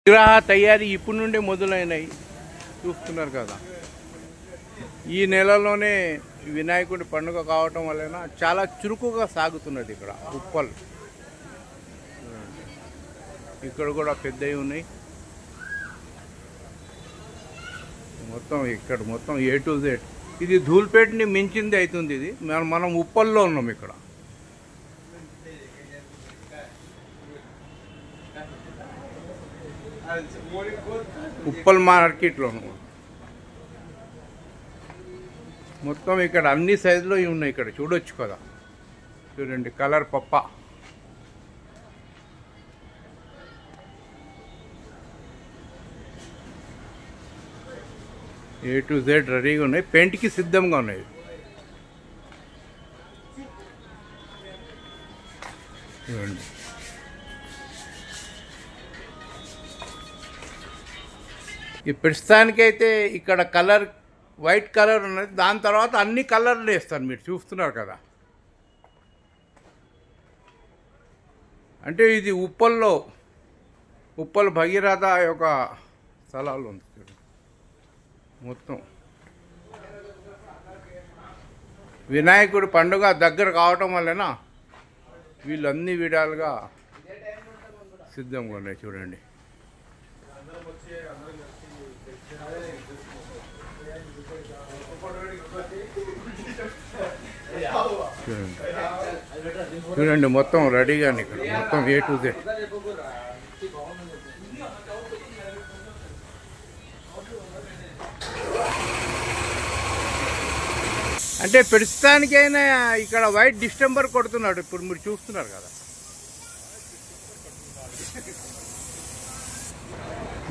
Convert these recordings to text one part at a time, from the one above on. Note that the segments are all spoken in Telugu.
విగ్రహ తయారీ ఇప్పటి నుండే మొదలైనవి చూస్తున్నారు కదా. ఈ నెలలోనే వినాయకుడి పండుగ కావటం వలన చాలా చురుకుగా సాగుతున్నది ఇక్కడ ఉప్పల్. ఇక్కడ కూడా పెద్దవి ఉన్నాయి మొత్తం. ఇక్కడ మొత్తం A to Z. ఇది ధూల్పేటని మించింది అవుతుంది. ఇది మనం ఉప్పల్లో ఉన్నాం. ఇక్కడ ఉప్పల్ మార్కెట్లో ఉన్నాం మొత్తం. ఇక్కడ అన్ని సైజులో ఉన్నాయి. ఇక్కడ చూడొచ్చు కదా, చూడండి కలర్ పప్ప. A to Z రెడీగా ఉన్నాయి, పెయింట్కి సిద్ధంగా ఉన్నాయి. చూడండి ఈ ప్రస్తుతానికైతే ఇక్కడ కలర్ వైట్ కలర్ ఉన్నది. దాని తర్వాత అన్ని కలర్లు వేస్తారు. మీరు చూస్తున్నారు కదా. అంటే ఇది ఉప్పల్లో ఉప్పల్ భగీరథ యొక్క స్థలాలు ఉంది మొత్తం. వినాయకుడి పండుగ దగ్గర కావటం వలన వీళ్ళు అన్ని విధాలుగా సిద్ధంగా ఉన్నాయి. చూడండి చూడండి మొత్తం రెడీగానే ఇక్కడ మొత్తం A to Z. అంటే ప్రస్తుతానికైనా ఇక్కడ వైట్ డిస్టెంబర్ కొడుతున్నాడు. ఇప్పుడు మీరు చూస్తున్నారు కదా.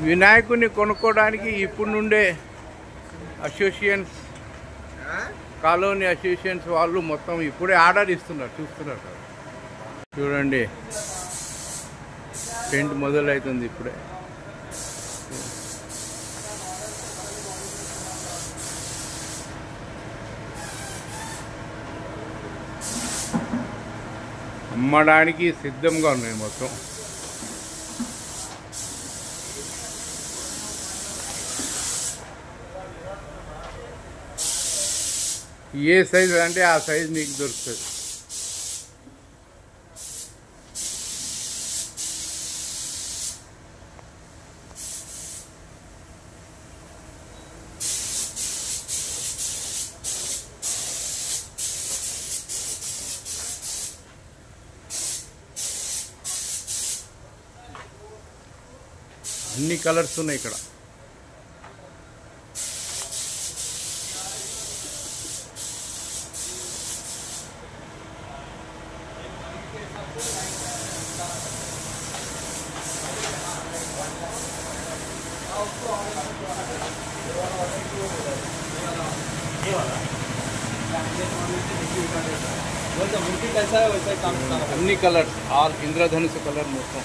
వినాయకుడిని కొనుక్కోవడానికి ఇప్పుడు నుండే అసోసియేషన్స్, కాలనీ అసోసియేషన్స్ వాళ్ళు మొత్తం ఇప్పుడే ఆర్డర్ ఇస్తున్నారు. చూస్తున్నారు కదా. చూడండి పెయింట్ మొదలవుతుంది ఇప్పుడే. అమ్మడానికి సిద్ధంగా ఉన్నాయి మొత్తం. ఏ సైజు అంటే ఆ సైజు మీకు దొరుకుతుంది. అన్ని కలర్స్ ఉన్నాయి ఇక్కడ. అన్ని కలర్స్ ఆల్ ఇంద్రధనుసు కలర్ మొత్తం.